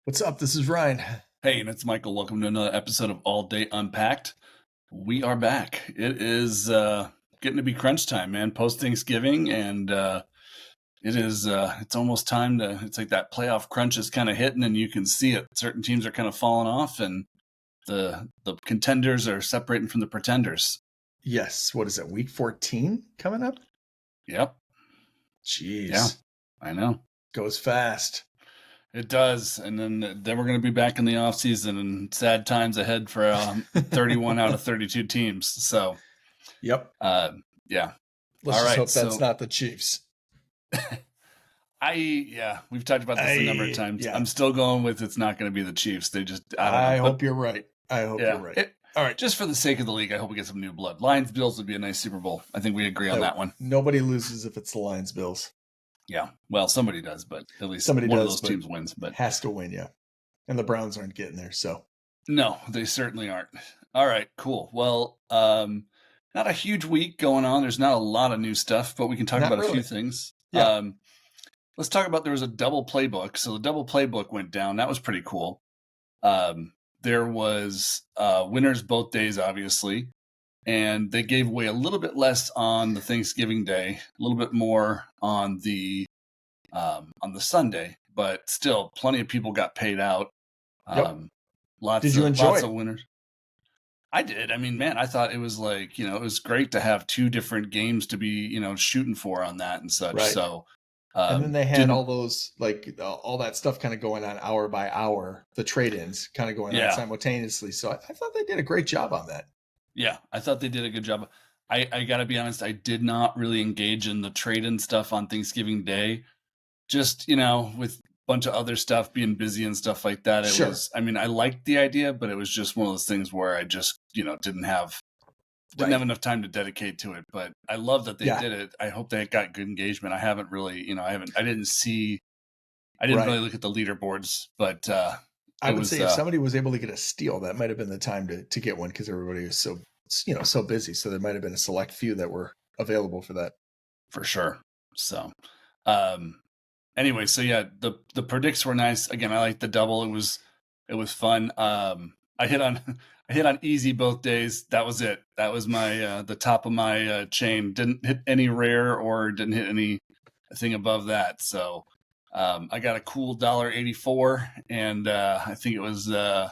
What's up? This is Ryan. Hey, and it's Michael. Welcome to another episode of All Day Unpacked. We are back. It is getting to be crunch time, man. Post Thanksgiving, and it's almost time to. It's like that playoff crunch is kind of hitting, and you can see it. Certain teams are kind of falling off, and the contenders are separating from the pretenders. Yes. What is it? Week 14 coming up? Yep. Jeez. Yeah, I know. Goes fast. It does, and then we're going to be back in the off season, and sad times ahead for 31 out of 32 teams. So, Yep. Yeah. Let's just hope that's not the Chiefs. We've talked about this a number of times. Yeah. I'm still going with it's not going to be the Chiefs. They just I hope you're right. I hope you're right. All right, just for the sake of the league, I hope we get some new blood. Lions Bills would be a nice Super Bowl. I think we agree on that one. Nobody loses if it's the Lions Bills. Yeah, well, somebody does, but at least one of those teams wins. But has to win, yeah. And the Browns aren't getting there, so no, they certainly aren't. All right, cool. Well, not a huge week going on. There's not a lot of new stuff, but we can talk about a few things. Yeah. Let's talk about there was a double playbook. So the double playbook went down. That was pretty cool. There was winners both days, obviously, and they gave away a little bit less on the Thanksgiving day, a little bit more on the Sunday, but still plenty of people got paid out. Did you enjoy lots of winners? I did. I mean, man, I thought it was like, it was great to have two different games to be, shooting for on that and such. Right. So, and then they had all those, all that stuff kind of going on hour by hour, the trade-ins kind of going on simultaneously. So I thought they did a great job on that. Yeah, I thought they did a good job. I got to be honest, I did not really engage in the trade-in stuff on Thanksgiving Day. Just, with a bunch of other stuff, being busy and stuff like that. It was, I mean, I liked the idea, but it was just one of those things where I just, didn't have enough time to dedicate to it. But I love that they did it. I hope they got good engagement. I haven't really, I didn't really look at the leaderboards, but I would say if somebody was able to get a steal, that might have been the time to get one because everybody was so, so busy. So there might have been a select few that were available for that. For sure. So, anyway, so yeah, the predicts were nice. Again, I liked the double. It was fun. I hit on easy both days. That was it. That was my the top of my chain. Didn't hit any rare or didn't hit anything above that. So I got a cool $1.84, and I think it was $3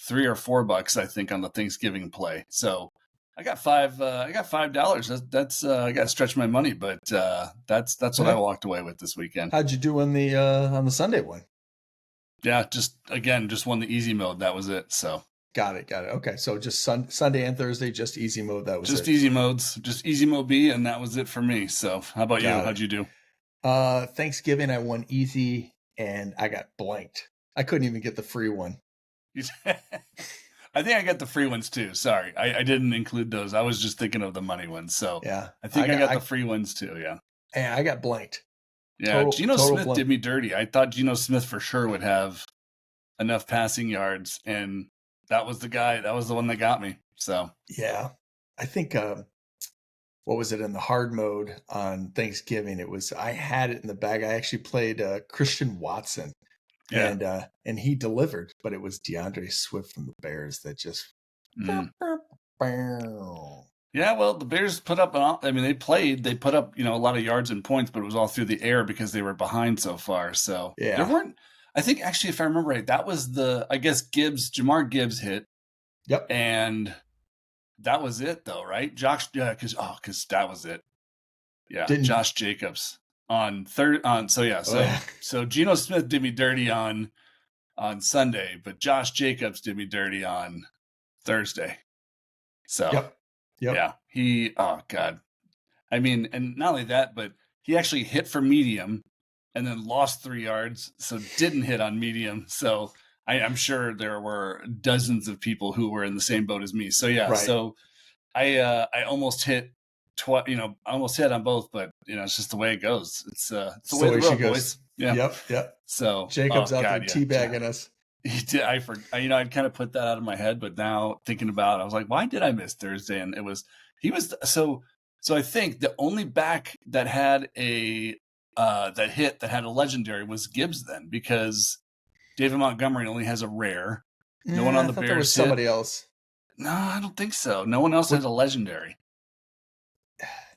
or $4. I think on the Thanksgiving play. So I got $5. That's I got to stretch my money, but that's what I walked away with this weekend. How'd you do on the Sunday one? Yeah, just won the easy mode. That was it. So got it. Okay, so just Sunday and Thursday, just easy mode. That was just easy modes, just easy mode B, and that was it for me. So how about you? How'd you do? Thanksgiving, I won easy, and I got blanked. I couldn't even get the free one. I think I got the free ones too. Sorry, I didn't include those. I was just thinking of the money ones. So yeah, I think I got the free ones too. Yeah. And I got blanked. Yeah, Geno Smith did me dirty. I thought Geno Smith for sure would have enough passing yards, and that was the guy. That was the one that got me. So yeah, I think what was it in the hard mode on Thanksgiving? It was I had it in the bag. I actually played Christian Watson, and he delivered, but it was DeAndre Swift from the Bears that just. Yeah, well, the Bears put up. They put up, a lot of yards and points, but it was all through the air because they were behind so far. So there weren't. I think actually, if I remember right, that was Jamar Gibbs hit. Yep, and that was it, though, right? Josh, because that was it. Yeah, Josh Jacobs on third on. So yeah, so Geno Smith did me dirty on Sunday, but Josh Jacobs did me dirty on Thursday. So. Yep. Yeah, oh God. I mean, and not only that, but he actually hit for medium and then lost 3 yards, so didn't hit on medium. So I'm sure there were dozens of people who were in the same boat as me. So yeah, so I almost hit I almost hit on both, but it's just the way it goes. It's the way the road goes. Yeah. Yep. So Jacob's out there teabagging us. He did. I'd kind of put that out of my head, but now thinking about it, I was like, why did I miss Thursday? And so I think the only back that had that had a legendary was Gibbs then, because David Montgomery only has a rare. No one on I the thought there was Bears hit. somebody else. No, I don't think so. No one else has What a legendary.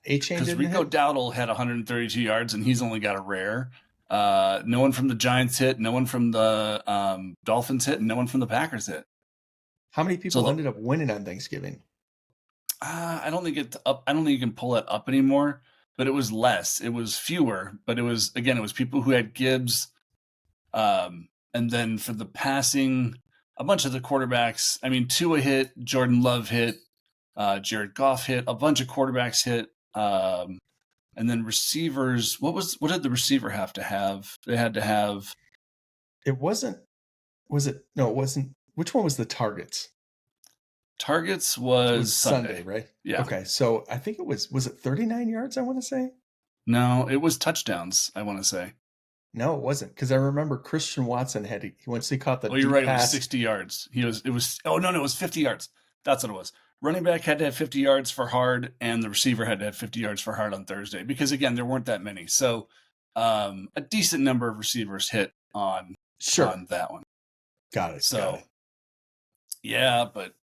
A-Chain Because didn't Rico hit? Dowdle had 132 yards and he's only got a rare. No one from the Giants hit. No one from the Dolphins hit. And no one from the Packers hit. How many So people ended up winning on Thanksgiving? I don't think it's up. I don't think you can pull it up anymore. But it was less. It was fewer. But it was people who had Gibbs. And then for the passing, a bunch of the quarterbacks. I mean, Tua hit, Jordan Love hit, Jared Goff hit, a bunch of quarterbacks hit. And then receivers, what did the receiver have to have? They had to have. It wasn't. Was it? No, it wasn't. Which one was the targets? Targets It was was Sunday, Sunday. right? Yeah. Okay, so I think it was it 39 yards, I want to say? No, it was touchdowns, I want to say. No, it wasn't, because I remember Christian Watson once he caught the Oh, you're deep right. It was pass. 60 yards. Oh, no, it was 50 yards. That's what it was. Running back had to have 50 yards for hard, and the receiver had to have 50 yards for hard on Thursday because, again, there weren't that many. So a decent number of receivers hit on that one. Got it. So, got it. Yeah, but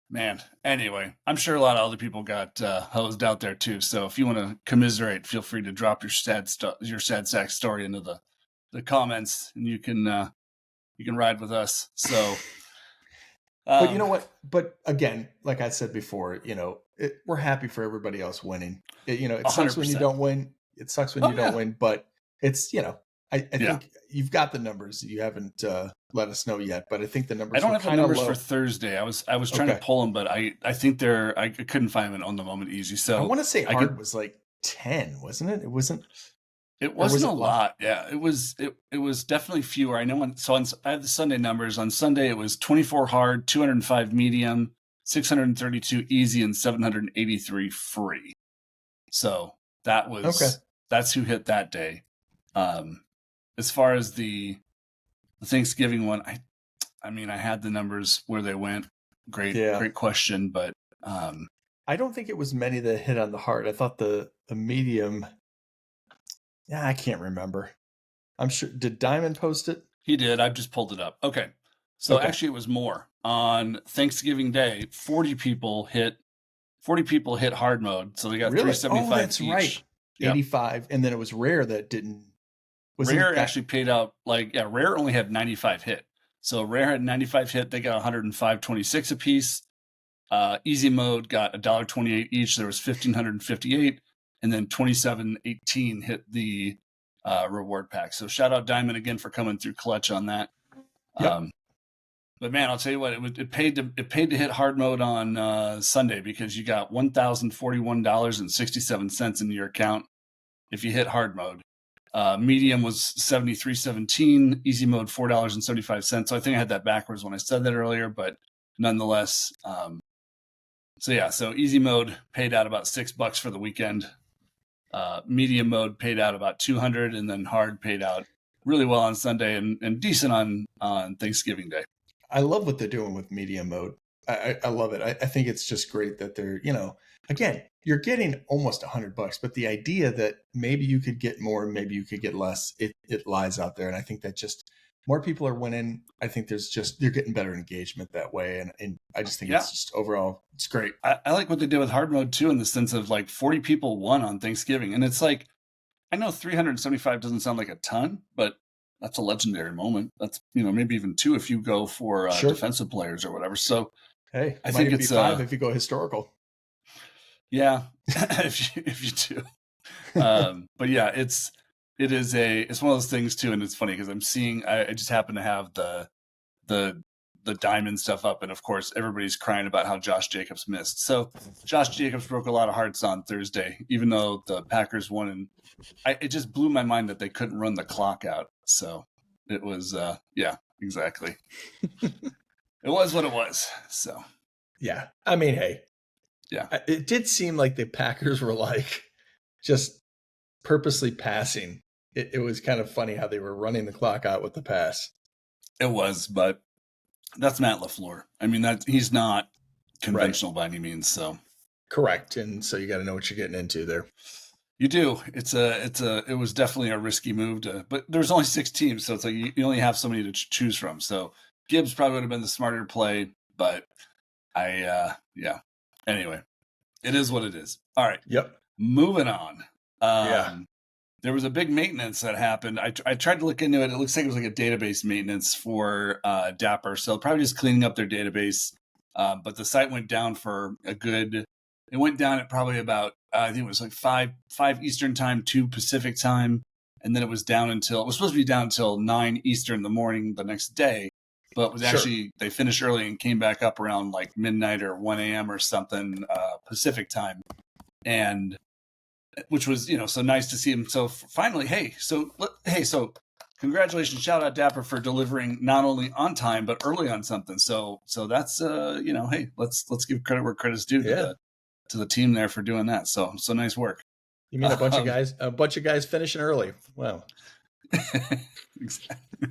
man, anyway, I'm sure a lot of other people got hosed out there too. So if you want to commiserate, feel free to drop your sad sack story into the comments, and you can ride with us. So, but you know what? But again, like I said before, we're happy for everybody else winning. It sucks when you 100%. don't win. It sucks when you don't win, but it's I think you've got the numbers. You haven't let us know yet, but I think the numbers. I don't have the numbers low. for Thursday. I was trying to pull them, but I think I couldn't find them on the moment easy. So I want to say hard was like 10, wasn't it? It wasn't. It wasn't a lot. Yeah, it was definitely fewer. I know. I have the Sunday numbers. On Sunday, it was 24 hard, 205 medium, 632 easy, and 783 free. So that's who hit that day. As far as the Thanksgiving one, I mean, I had the numbers where they went. Great question, but I don't think it was many that hit on the hard. I thought the medium. Yeah, I can't remember. I'm sure. Did Diamond post it? He did. I've just pulled it up. Okay. So actually, it was more. On Thanksgiving Day, 40 people hit hard mode. So they got 375 that's each. Right. Yep. 85. And then it was Rare that didn't. Rare actually paid out Rare only had 95 hit. So Rare had 95 hit. They got 105.26 apiece. Easy mode got $1.28 each. There was 1,558. And then 2718 hit the reward pack. So shout out Diamond again for coming through clutch on that. Yep. But man, I'll tell you what, it paid to hit hard mode on Sunday because you got $1,041.67 in your account if you hit hard mode. Medium was $73.17, easy mode $4.75. So I think I had that backwards when I said that earlier, but nonetheless. So easy mode paid out about $6 for the weekend. Medium mode paid out about $200, and then hard paid out really well on Sunday and decent on Thanksgiving Day. I love what they're doing with medium mode. I love it. I think it's just great that they're, again, you're getting almost $100, but the idea that maybe you could get more, maybe you could get less, it lies out there. And I think that just more people are winning. I think you're getting better engagement that way. And I just think it's just overall, it's great. I like what they did with hard mode too, in the sense of like 40 people won on Thanksgiving. And it's like, I know 375 doesn't sound like a ton, but that's a legendary moment. That's, maybe even 2 if you go for defensive players or whatever. So hey, I think it's 5 if you go historical. Yeah, if you do. But yeah, it's one of those things too, and it's funny because I just happen to have the diamond stuff up, and of course everybody's crying about how Josh Jacobs missed. So Josh Jacobs broke a lot of hearts on Thursday, even though the Packers won, and it just blew my mind that they couldn't run the clock out. So it was exactly. It was what it was. So yeah, I mean, hey. Yeah, it did seem like the Packers were like just purposely passing. It was kind of funny how they were running the clock out with the pass. It was, but that's Matt LaFleur. I mean, he's not conventional by any means. So correct, and so you got to know what you're getting into there. You do. It was definitely a risky move but there's only 6 teams, so it's like you only have so many to choose from. So Gibbs probably would have been the smarter play, but yeah. Anyway, it is what it is. All right, Yep. moving on. Yeah. There was a big maintenance that happened. I tried to look into it. It looks like it was like a database maintenance for Dapper. So probably just cleaning up their database. But the site went down for a good. It went down at probably about I think it was like five Eastern time, 2 Pacific time, and then it was down until it was supposed to be down until 9 Eastern in the morning the next day. But it was actually they finished early and came back up around like midnight or 1 a.m. or something Pacific time, and which was so nice to see him. So finally, so congratulations, shout out Dapper for delivering not only on time but early on something. So that's hey, let's give credit where credit's due to the team there for doing that. So nice work. You mean a bunch of guys finishing early? Wow. Exactly.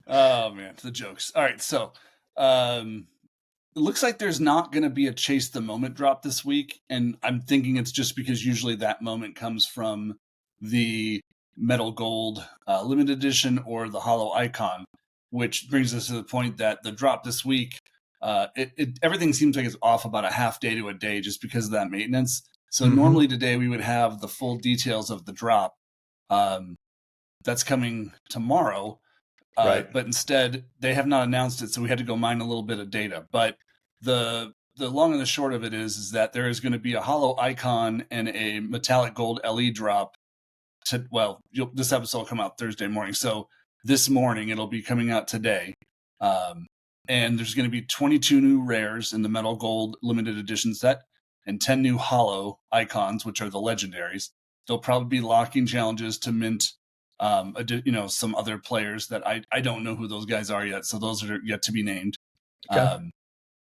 Oh man, the jokes. All right, so it looks like there's not going to be a chase the moment drop this week, and I'm thinking it's just because usually that moment comes from the metal gold limited edition or the hollow icon, which brings us to the point that the drop this week, everything seems like it's off about a half day to a day just because of that maintenance. So normally today we would have the full details of the drop. That's coming tomorrow. Right. But instead, they have not announced it, so we had to go mine a little bit of data. But the long and the short of it is that there is going to be a hollow icon and a metallic gold LE drop. This episode will come out Thursday morning, so this morning it'll be coming out today. And there's going to be 22 new rares in the metal gold limited edition set and 10 new hollow icons, which are the legendaries. They'll probably be locking challenges to mint some other players that I don't know who those guys are yet, so those are yet to be named. Okay.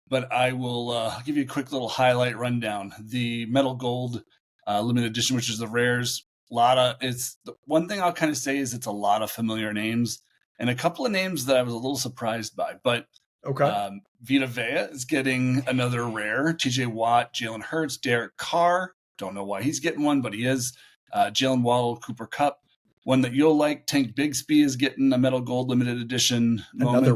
But I will give you a quick little highlight rundown. The metal gold limited edition, which is the rares, one thing I'll kind of say is it's a lot of familiar names and a couple of names that I was a little surprised by. But Vita Vea is getting another rare. TJ Watt, Jalen Hurts, Derek Carr. Don't know why he's getting one, but he is. Jalen Waddle, Cooper Kupp. One that you'll like, Tank Bigsby is getting a metal gold limited edition moment.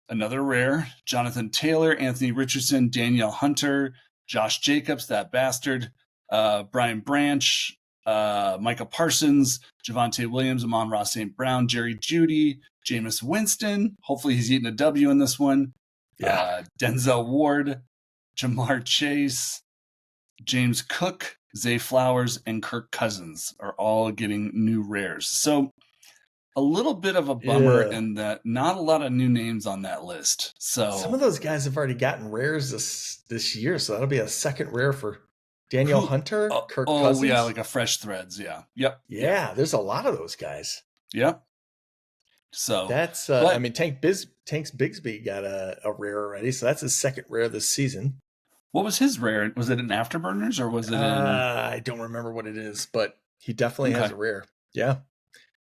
Another rare. Jonathan Taylor, Anthony Richardson, Danielle Hunter, Josh Jacobs, that bastard, Brian Branch, Micah Parsons, Javonte Williams, Amon-Ra St. Brown, Jerry Jeudy, Jameis Winston. Hopefully he's eating a W in this one. Yeah. Denzel Ward, Jamar Chase, James Cook, Zay Flowers, and Kirk Cousins are all getting new rares. So a little bit of a bummer in that not a lot of new names on that list. So some of those guys have already gotten rares this year, so that'll be a second rare for Danielle Hunter, Kirk Cousins. Oh yeah, like a fresh threads. Yeah. Yep. Yeah, there's a lot of those guys. Yep. So that's Tank Bigsby got a rare already, so that's his second rare this season. What was his rare? Was it in Afterburners or was it in? I don't remember what it is, but he definitely has a rare. Yeah.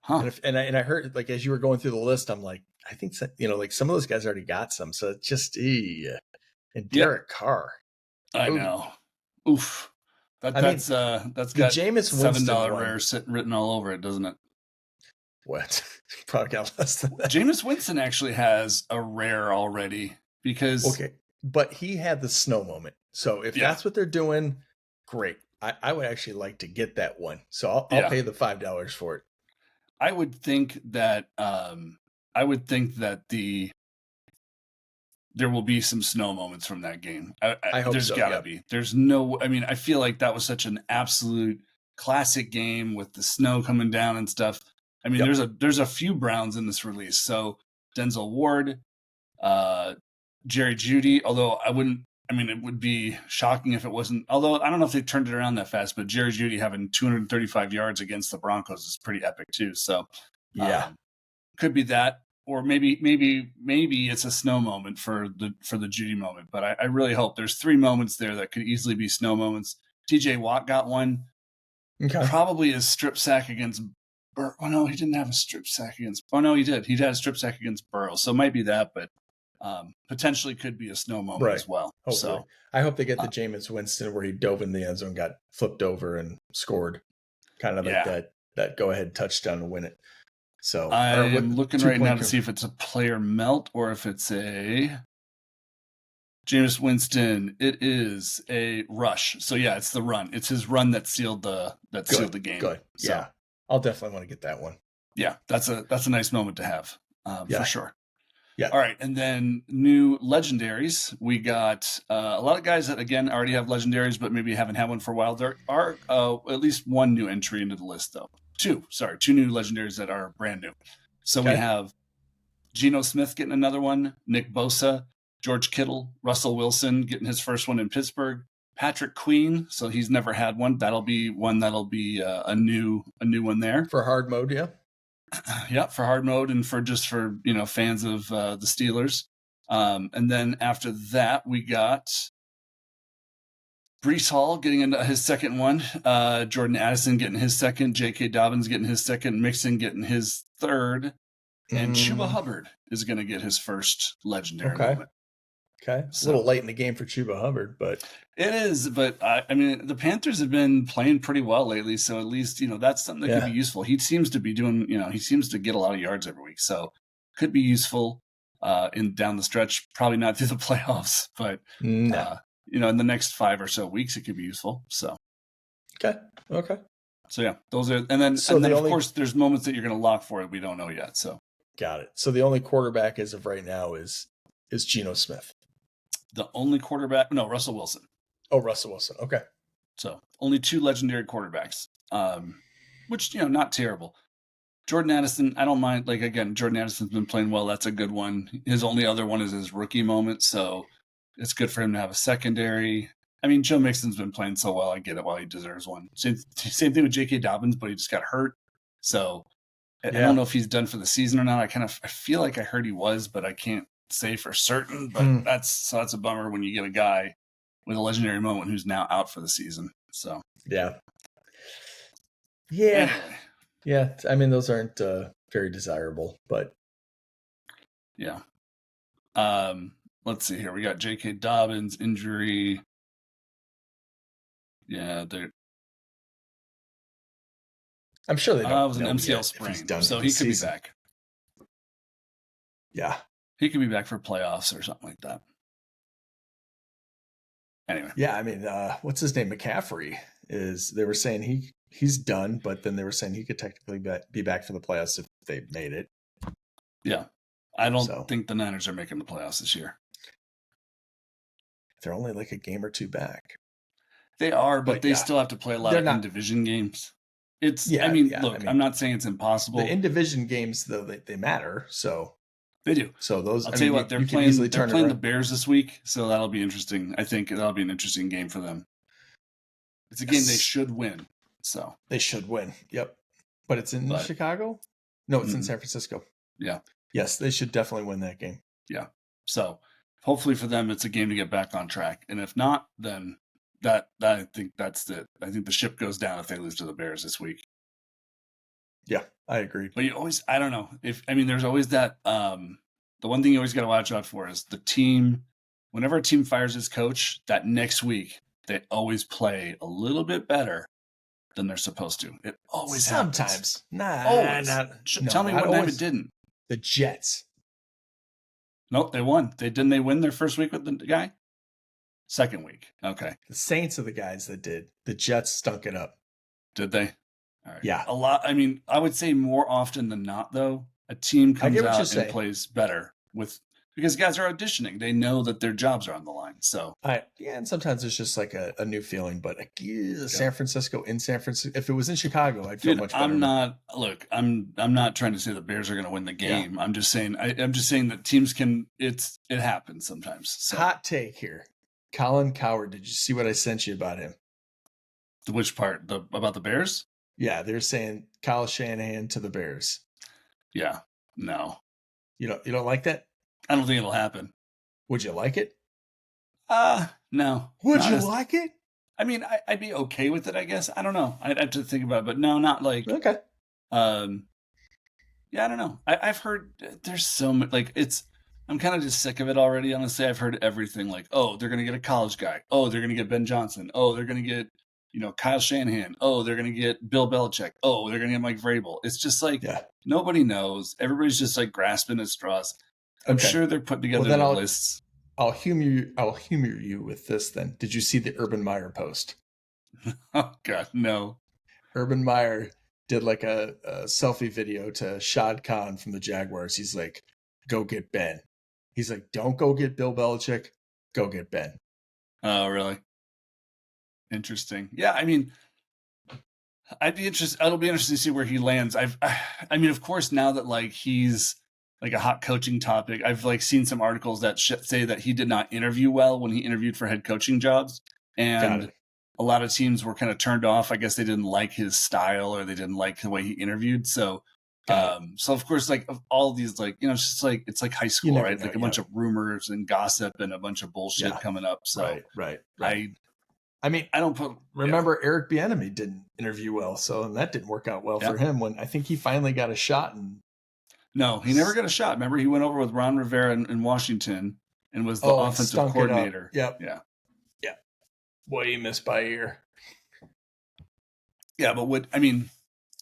Huh. And I heard, like, as you were going through the list, I'm like, I think like some of those guys already got some. So it's just and Derek Carr. I know. Oof. That's got Jameis $7 rare written all over it, doesn't it? What? Probably got less than that. Jameis Winston actually has a rare already because but he had the snow moment. So if that's what they're doing, great. I would actually like to get that one. So I'll pay the $5 for it. I would think that there will be some snow moments from that game. I hope there's gotta be. There's no. I mean, I feel like that was such an absolute classic game with the snow coming down and stuff. I mean, there's a few Browns in this release. So Denzel Ward, Jerry Jeudy. Although it would be shocking if it wasn't. Although I don't know if they turned it around that fast, but Jerry Jeudy having 235 yards against the Broncos is pretty epic too. So could be that, or maybe it's a snow moment for the Jeudy moment. But I really hope there's 3 moments there that could easily be snow moments. TJ Watt got one. Okay. Probably his strip sack against. Oh no, he didn't have a strip sack against. Oh no, he did. He had a strip sack against Burrow, so it might be that, but. potentially could be a snow moment Right. as well. Hopefully. So I hope they get the Jameis Winston where he dove in the end zone, got flipped over and scored. Kind of like yeah, that go ahead touchdown to win it. So, or I'm what looking right now to see if it's a player melt or if it's a Jameis Winston. It is a rush. So yeah, it's the run. It's his run that sealed the game. Good. So Yeah. I'll definitely want to get that one. yeah, that's a nice moment to have Yeah. for sure. Yeah. All right, and then new legendaries. We got a lot of guys that again already have legendaries, but maybe haven't had one for a while. There are at least one new entry into the list, though. Two new legendaries that are brand new. So we have Geno Smith getting another one, Nick Bosa, George Kittle, Russell Wilson getting his first one in Pittsburgh, Patrick Queen. So he's never had one. That'll be a new one there for hard mode. Yeah. Yeah, for hard mode and for fans of the Steelers. And then after that, we got Brees Hall getting into his second one, Jordan Addison getting his second, J.K. Dobbins getting his second, Mixon getting his third, and Chuba Hubbard is going to get his first legendary moment. Okay. So, a little late in the game for Chuba Hubbard, but it is. But I mean, the Panthers have been playing pretty well lately, so at least that's something that could be useful. He seems to be doing, he seems to get a lot of yards every week, so could be useful in down the stretch. Probably not through the playoffs, but in the next 5 or so weeks, it could be useful. So okay. So yeah, those are, and then of course there's moments that you're going to lock for it. We don't know yet. So got it. So the only quarterback as of right now is Geno Smith. The only quarterback, no, Russell Wilson. Oh, Russell Wilson. Okay. So only 2 legendary quarterbacks, which, not terrible. Jordan Addison, I don't mind. Like, again, Jordan Addison's been playing well. That's a good one. His only other one is his rookie moment. So it's good for him to have a secondary. I mean, Joe Mixon's been playing so well. I get it while he deserves one. Same thing with J.K. Dobbins, but he just got hurt. So I don't know if he's done for the season or not. I feel like I heard he was, but I can't say for certain, but that's a bummer when you get a guy with a legendary moment who's now out for the season. So yeah. Anyway. Yeah. I mean, those aren't very desirable, but yeah. Let's see here. We got J.K. Dobbins injury. Yeah, I'm sure they don't. It was an MCL sprain, so he could be back. Yeah. He could be back for playoffs or something like that. Anyway. Yeah, I mean, what's his name? McCaffrey they were saying he's done, but then they were saying he could technically be back for the playoffs if they made it. Yeah. I don't think the Niners are making the playoffs this year. They're only like a game or 2 back. They are, but they still have to play a lot of in-division games. I'm not saying it's impossible. The in-division games, though, they matter, so they do. So those, I'll tell you what, they're playing the Bears this week, so that'll be interesting. I think that'll be an interesting game for them. It's a game they should win. So they should win. Yep. But it's in Chicago? No, it's in San Francisco. Yeah. Yes, they should definitely win that game. Yeah. So hopefully for them, it's a game to get back on track. And if not, then I think that's it. I think the ship goes down if they lose to the Bears this week. Yeah, I agree. But I don't know. There's always that, the one thing you always got to watch out for is the team, whenever a team fires its coach, that next week, they always play a little bit better than they're supposed to. It always happens. Tell me what time it didn't. The Jets. Nope, they won. They win their first week with the guy? Second week. Okay. The Saints are the guys that did. The Jets stunk it up. Did they? All right. Yeah. A lot. I would say more often than not, though, a team comes out and plays better because guys are auditioning. They know that their jobs are on the line. So and sometimes it's just like a new feeling. But San Francisco, if it was in Chicago, I'd feel much better. I'm not trying to say the Bears are going to win the game. Yeah. I'm just saying that teams can. It happens sometimes. So. Hot take here. Colin Cowherd, did you see what I sent you about him? Which part? About the Bears? Yeah, they're saying Kyle Shanahan to the Bears. Yeah, no. You don't like that? I don't think it'll happen. Would you like it? No. Would you like it? I'd be okay with it, I guess. I don't know. I'd have to think about it, but no, not like. Okay. Yeah, I don't know. I've heard there's so much, like, it's I'm kind of just sick of it already. Honestly, I've heard everything like, oh, they're gonna get a college guy. Oh, they're gonna get Ben Johnson. Oh, they're gonna get Kyle Shanahan. Oh, they're gonna get Bill Belichick. Oh, they're gonna get Mike Vrabel. It's just like Yeah. nobody knows. Everybody's just like grasping at straws. I'm Okay. sure they're putting Well, together then their lists. I'll humor you with this then. Did you see the Urban Meyer post? Oh God, no. Urban Meyer did like a selfie video to Shad Khan from the Jaguars. He's like, go get Ben. He's like, don't go get Bill Belichick. Go get Ben. Oh, really? Interesting. Yeah, I mean, I'd be interested. It'll be interesting to see where he lands. I mean, of course, now that like he's like a hot coaching topic, I've like seen some articles that say that he did not interview well when he interviewed for head coaching jobs, Got and it. a lot of teams were kind of turned off. I guess they didn't like his style or they didn't like the way he interviewed. So, Got it. so of course, like of all these, like it's just like it's like high You school, never right? know. Like a Yeah. bunch of rumors and gossip and a bunch of bullshit Yeah. coming up. So Right. Right. Right. I I mean, I don't put remember Eric Bieniemy didn't interview well, so and that didn't work out well yeah. for him. When I think he finally got a shot, and No, he never got a shot. Remember, he went over with Ron Rivera in Washington and was the and offensive stunk it up. coordinator. Yep. Yeah. Yeah. Boy, he missed by a year. Yeah, but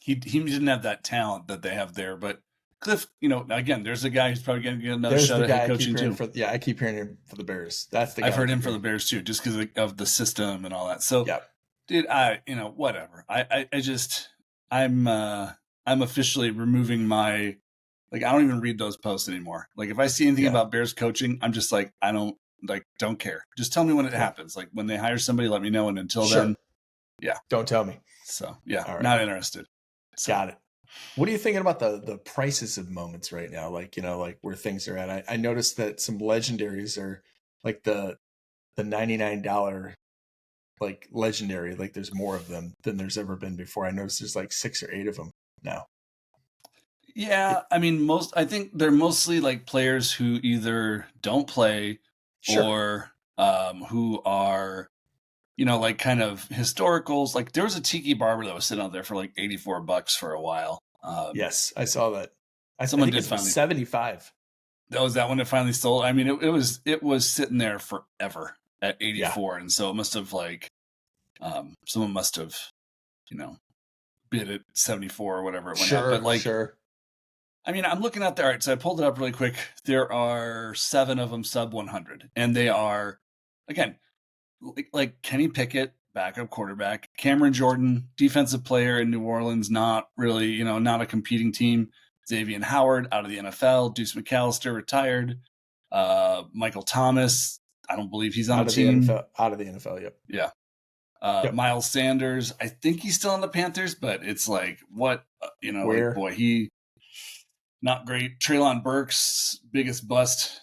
he didn't have that talent that they have there. But Cliff, again, there's a guy who's probably going to get another There's shot the at guy head I keep coaching hearing too. for. Yeah, I keep hearing him for the Bears. That's the guy. I've heard I him keep for the hearing. Bears too, just because of the system and all that. So, Yep. dude, whatever. I'm officially removing my like. I don't even read those posts anymore. Like, if I see anything Yeah. about Bears coaching, I'm just like, I don't care. Just tell me when it Yeah. happens. Like when they hire somebody, let me know. And until Sure. then, yeah. Don't tell me. So yeah, All right. not interested. So, Got it. What are you thinking about the prices of moments right now? Like, like where things are at. I noticed that some legendaries are like the $99 like legendary. Like there's more of them than there's ever been before. I noticed there's like 6 or 8 of them now. yeah, I mean, I think they're mostly like players who either don't play Sure. or who are, like kind of historicals. Like there was a Tiki Barber that was sitting out there for like $84 for a while. Yes, I saw that. I Someone think did it was finally. 75. That was that one that finally sold. I mean, it was sitting there forever at 84, and so it must have like, someone must have, bid at 74 or whatever it went at. But like, Sure. I mean, I'm looking at there. All right, so I pulled it up really quick. There are 7 of them sub 100, and they are, again, like Kenny Pickett, backup quarterback, Cameron Jordan, defensive player in New Orleans, not really, not a competing team. Xavier Howard out of the NFL, Deuce McAllister retired, Michael Thomas, I don't believe he's on the team. Out of the NFL, yep. Yeah. Yep. Miles Sanders, I think he's still on the Panthers, but it's like, what, Where? like, boy, he not great. Treylon Burks, biggest bust.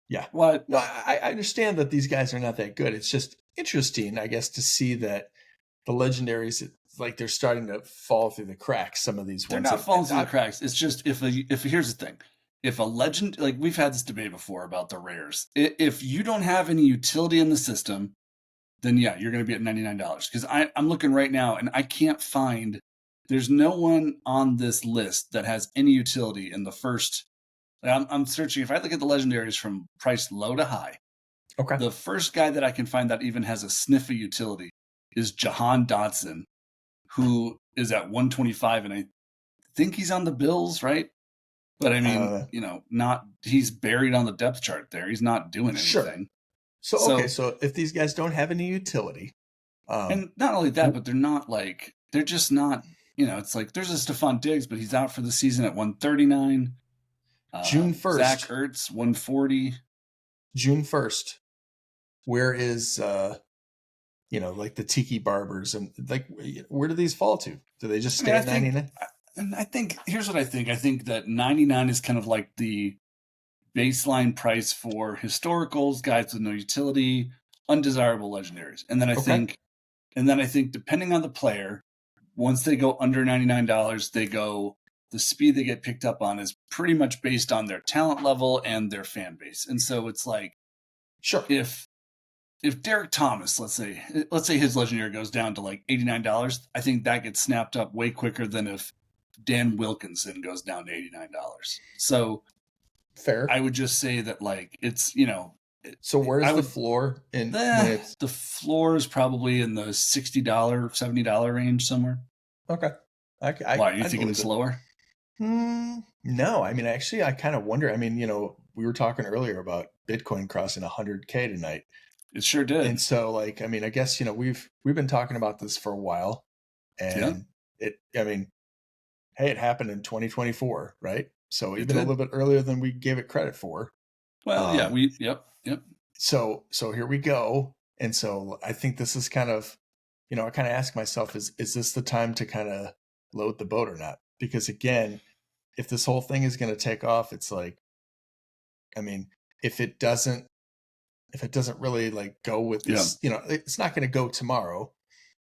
Yeah. What? No, I understand that these guys are not that good. It's just interesting, I guess, to see that the legendaries, it's like they're starting to fall through the cracks. Some of these They're ones. not falling through the cracks. It's just if here's the thing. If a legend, like we've had this debate before about the rares, if you don't have any utility in the system, then yeah, you're going to be at $99. Because I'm looking right now and I can't find, there's no one on this list that has any utility in the first. I'm searching. If I look at the legendaries from price low to high, Okay. the first guy that I can find that even has a sniff of utility is Jahan Dotson, who is at 125, and I think he's on the Bills, right? But I mean, he's buried on the depth chart there. He's not doing anything. Sure. So if these guys don't have any utility, and not only that, but they're just not, it's like there's a Stephon Diggs, but he's out for the season at 139. June 1st. Zach Ertz, 140. June 1st. Where is, like the Tiki Barbers and like, where do these fall to? Do they just stay at 99? And I think, here's what I think. I think that 99 is kind of like the baseline price for historicals, guys with no utility, undesirable legendaries. And then I think depending on the player, once they go under $99, the speed they get picked up on is pretty much based on their talent level and their fan base. And so it's like, sure, if Derek Thomas, let's say his legendary goes down to like $89, I think that gets snapped up way quicker than if Dan Wilkinson goes down to $89. So Fair. I would just say that like it's So I where's the would floor in when it's the floor is probably in the $60 $70 range somewhere. okay? Why are you I'd thinking believe it's it. lower? No, I mean, actually, I kind of wonder. I mean, we were talking earlier about Bitcoin crossing 100K tonight, It sure and did. so like, I mean, I guess we've been talking about this for a while, Yeah, and I mean, hey, it happened in 2024, right? So it even a did. little bit earlier than we gave it credit for. Well, yeah, Um, yep. so here we go, and so I think this is kind of, I kind of ask myself, is this the time to kind of load the boat or not? Because again, if this whole thing is going to take off, it's like, I mean, if it doesn't, if it doesn't really like go with Yeah. this, it's not going to go tomorrow,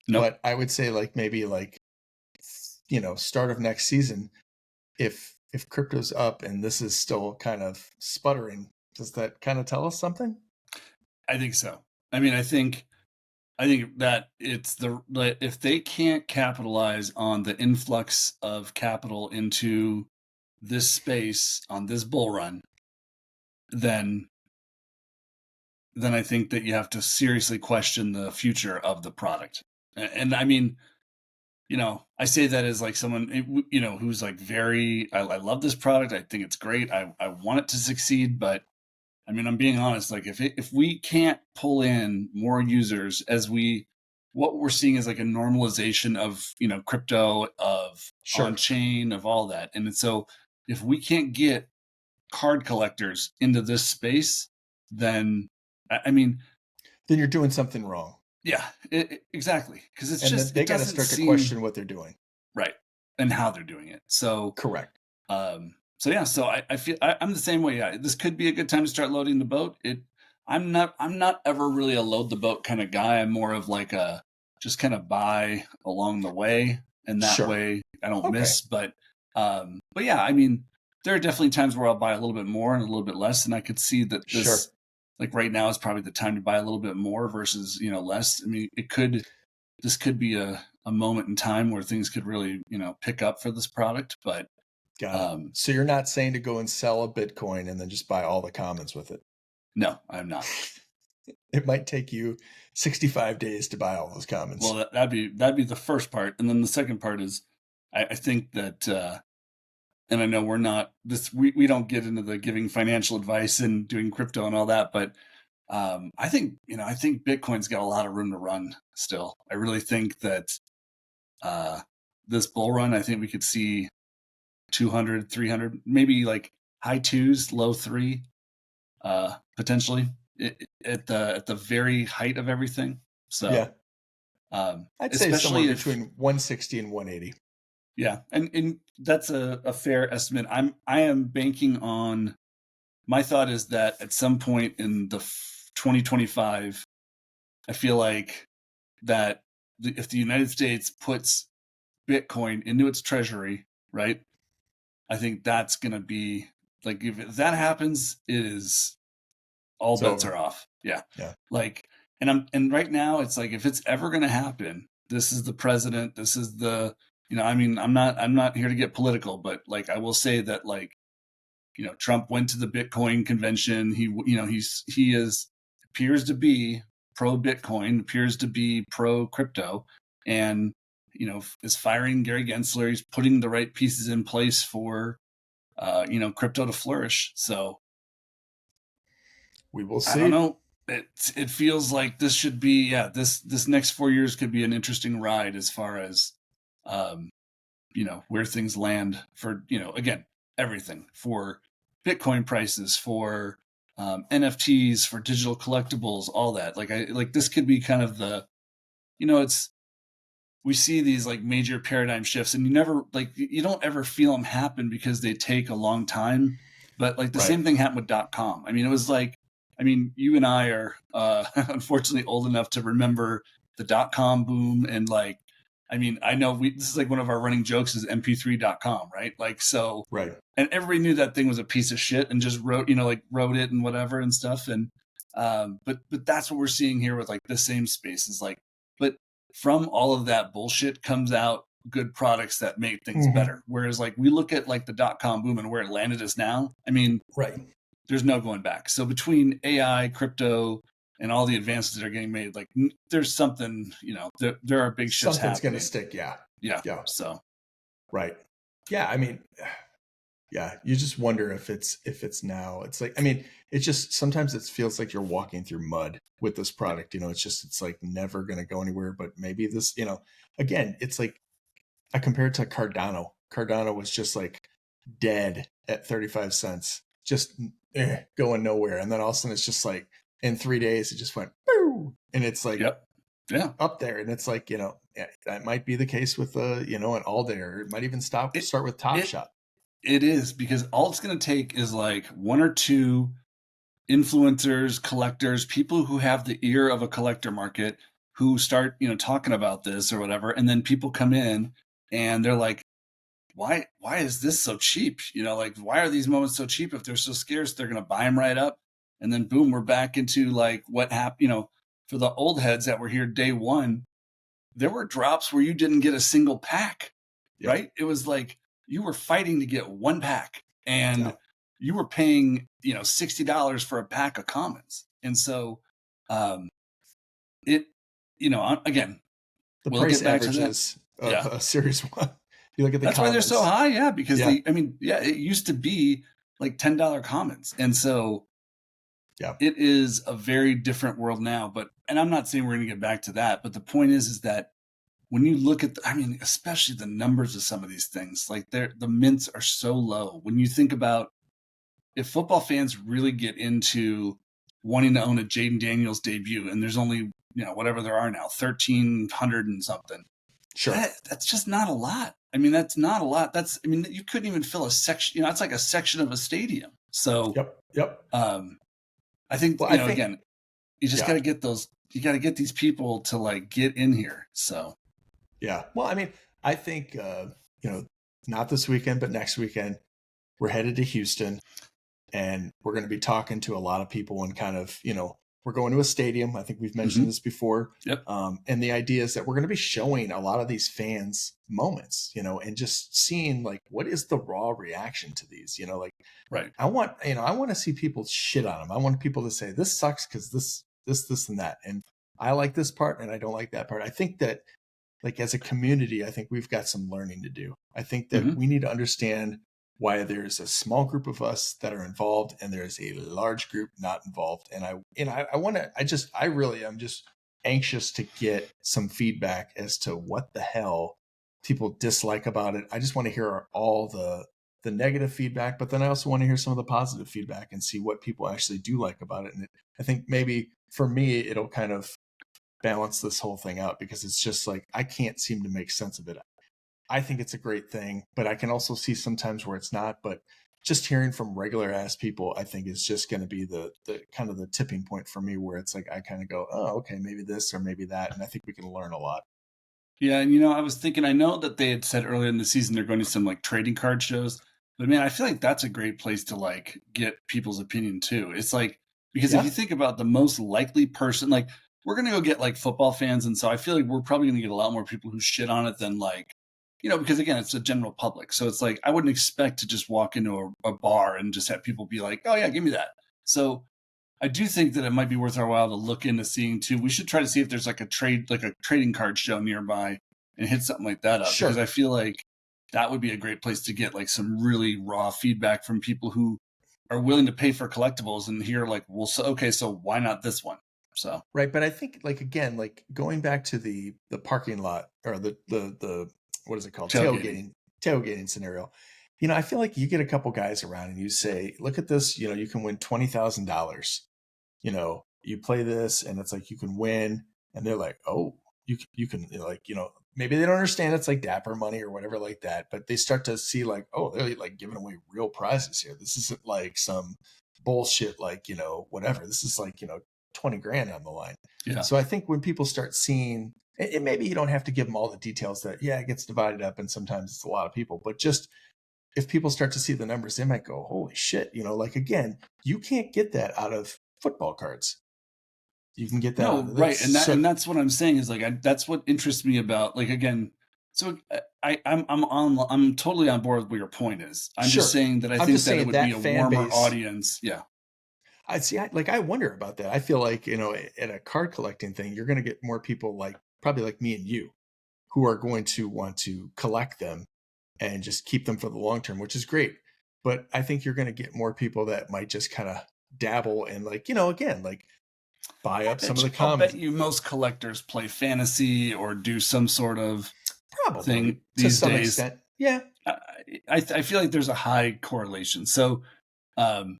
Nope. but I would say like maybe like, start of next season, if crypto's up and this is still kind of sputtering, does that kind of tell us something? I think so. I mean, I think that it's if they can't capitalize on the influx of capital into this space on this bull run, then I think that you have to seriously question the future of the product. And I mean, I say that as like someone, who's like I love this product. I think it's great. I want it to succeed, but I mean, I'm being honest. Like, if we can't pull in more users what we're seeing is like a normalization of crypto, of on Sure. chain, of all that, and so if we can't get card collectors into this space, then I mean, Then you're doing something wrong. yeah, exactly, because And then they it got to doesn't start to seem question what they're doing. right and how they're doing it. Correct. So yeah, so I feel I'm the same way. Yeah, this could be a good time to start loading the boat. I'm not ever really a load the boat kind of guy. I'm more of like a just kind of buy along the way, and that Sure. way I don't Okay. miss. But yeah, I mean, there are definitely times where I'll buy a little bit more and a little bit less, and I could see that Sure. this, like right now, is probably the time to buy a little bit more versus less. I mean, this could be a moment in time where things could really pick up for this product, but Got it. um, So you're not saying to go and sell a Bitcoin and then just buy all the commons with it. no, I'm not. It might take you 65 days to buy all those Well, commons. that'd be the first part, and then the second part is I think that, and I know we're not this we don't get into the giving financial advice and doing crypto and all that, but I think Bitcoin's got a lot of room to run still. I really think that uh, this bull run, I think we could see 200, 300, maybe like high twos, low three, potentially at the very height of everything. So, Yeah. I'd say somewhere especially if, between 160 and 180. yeah, and that's a fair estimate. I am banking on, my thought is that at some point in the 2025, I feel like that if the United States puts Bitcoin into its treasury, right? I think that's going to be like, if that happens, it is all It's bets over. are off. Yeah. Yeah. Like, and right now it's like, if it's ever going to happen, this is the president, this is the, I mean, I'm not here to get political, but like, I will say that like, Trump went to the Bitcoin convention. He is, appears to be pro Bitcoin, appears to be pro crypto, and, is firing Gary Gensler. He's putting the right pieces in place for, crypto to flourish. So We will I don't see. know. It feels like this should be, yeah, this next 4 years could be an interesting ride as far as, um, where things land for, again, everything for Bitcoin prices, for NFTs, for digital collectibles, all that. Like this could be kind of the, it's, we see these like major paradigm shifts, and you don't ever feel them happen because they take a long time. But like the Right. same thing happened with .com. I mean, it was like, I mean, you and I are unfortunately old enough to remember the .com boom, and like, I mean, I know this is like one of our running jokes is mp3.com, right? Like, so, Right. and everybody knew that thing was a piece of shit and just wrote it and whatever and stuff. And but that's what we're seeing here with like the same space is like, but from all of that bullshit comes out good products that make things Mm-hmm. better. Whereas like we look at like the .com boom and where it landed us now, I mean, Right. there's no going back. So between AI, crypto, and all the advances that are getting made, like there's something, there are big shifts Something's going to happening. stick. Yeah. Yeah. Yeah. So Right. Yeah. I mean, yeah, you just wonder if it's now. It's like, I mean, it's just sometimes it feels like you're walking through mud with this yeah. product. It's like never going to go anywhere. But maybe this, again, it's like I compare it to Cardano. Cardano was just like dead at 35 cents, just going nowhere. And then all of a sudden it's just like in 3 days, it just went, boo, and it's like Yep. Yeah. up there. And it's like, yeah, that might be the case with, an all day, or it might even start It with Top it Shot. it is, because all it's going to take is like one or two influencers, collectors, people who have the ear of a collector market, who start, talking about this or whatever, and then people come in and they're like, why is this so cheap? Like, why are these moments so cheap? If they're so scarce, they're going to buy them right up. And then boom, we're back into like what happened, for the old heads that were here day one, there were drops where you didn't get a single pack, Yeah. right? It was like you were fighting to get one pack, Yeah. and you were paying, $60 for a pack of commons. And so, um, it, again, The we'll price get back to that. averages of Yeah. Series 1. You look at the That's why they're so comments. high. Yeah. Because Yeah. it used to be like $10 commons. And so Yeah. it is a very different world now. And I'm not saying we're going to get back to that, but the point is that when you look at, especially the numbers of some of these things, like the mints are so low. When you think about, if football fans really get into wanting to own a Jaden Daniels debut, and there's only, whatever there are now, 1,300 and something, Sure. that's just not a lot. That's not a lot. You couldn't even fill a section, it's like a section of a stadium. So, Yep. I think, Well, I think, again, you just got to get these people to like get in here. So, yeah. Well, I think, not this weekend, but next weekend, we're headed to Houston, and we're going to be talking to a lot of people, and kind of, we're going to a stadium. I think we've mentioned this before. Yep. And the idea is that we're going to be showing a lot of these fans moments, and just seeing like, what is the raw reaction to these, like, Right. I want to see people shit on them. I want people to say, this sucks because this, and that. And I like this part and I don't like that part. I think that, like, as a community, I think we've got some learning to do. I think that we need to understand why there's a small group of us that are involved and there's a large group not involved. And I really am just anxious to get some feedback as to what the hell people dislike about it. I just want to hear all the negative feedback, but then I also want to hear some of the positive feedback and see what people actually do like about it. And I think maybe for me, it'll kind of balance this whole thing out, because it's just like, I can't seem to make sense of it. I think it's a great thing, but I can also see sometimes where it's not. But just hearing from regular ass people, I think is just going to be the kind of the tipping point for me, where it's like, I kind of go, oh, okay, maybe this or maybe that. And I think we can learn a lot. Yeah, and I was thinking, I know that they had said earlier in the season they're going to some like trading card shows, but man, I feel like that's a great place to like get people's opinion too. It's like, because if Yeah. you think about the most likely person, like we're going to go get like football fans, and so I feel like we're probably going to get a lot more people who shit on it than like, because again, it's the general public. So it's like I wouldn't expect to just walk into a bar and just have people be like, "Oh yeah, give me that." So I do think that it might be worth our while to look into seeing too. We should try to see if there's like a trading card show nearby and hit something like that up, because Sure. I feel like that would be a great place to get like some really raw feedback from people who are willing to pay for collectibles and hear like, well, so okay, so why not this one? So Right. But I think, like, again, like going back to the parking lot, or the what is it called? tailgating. Tailgating scenario. I feel like you get a couple guys around and you say, look at this, you can win $20,000. You play this and it's like, you can win. And they're like, oh, you can, like, maybe they don't understand it's like dapper money or whatever like that, but they start to see like, oh, they're like giving away real prizes here. This isn't like some bullshit, like, whatever. This is like, 20 grand on the line. Yeah. So I think when people start seeing, and maybe you don't have to give them all the details that, yeah, it gets divided up and sometimes it's a lot of people, but just if people start to see the numbers, they might go, holy shit, like, again, you can't get that out of football cards. You can get that No, out of right. this. And So that's what I'm saying is like, that's what interests me about, like, again, So I'm totally on board with what your point is. I'm just Sure. saying that I I'm think just that it saying would be that a fan warmer base. audience. Yeah. I see. I wonder about that. I feel like at a card collecting thing, you're going to get more people like probably like me and you who are going to want to collect them and just keep them for the long term, which is great. But I think you're going to get more people that might just kind of dabble and like again like buy up some of the I'll commons. bet you most collectors play fantasy or do some sort of Probably thing to these some days. extent. Yeah. I, I feel like there's a high correlation. So, um,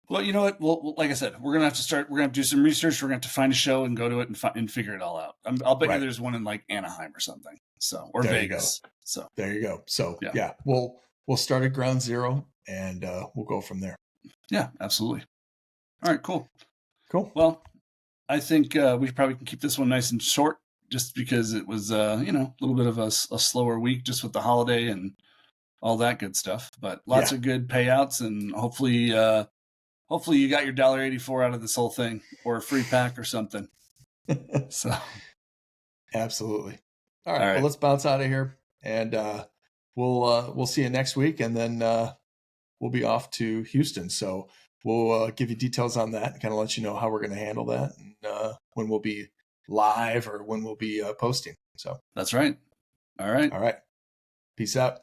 well, you know what? Well, like I said, we're gonna have to start. We're gonna have to do some research. We're gonna have to find a show and go to it and figure it all out. I'll bet you Right. there's one in like Anaheim or something. So, or There you go. Vegas. So, There you go. So yeah, yeah, we'll start at ground zero and we'll go from there. yeah, absolutely. All right, cool. Cool. Well, I think we probably can keep this one nice and short, just because it was, a little bit of a slower week, just with the holiday and all that good stuff. But lots Yeah. of good payouts, and hopefully you got your $1.84 out of this whole thing, or a free pack or something. So, all Absolutely. All right. Well, right, let's bounce out of here, and we'll see you next week, and then we'll be off to Houston. So we'll give you details on that and kind of let you know how we're going to handle that and when we'll be live or when we'll be posting. So that's right. All right. all right. Peace out.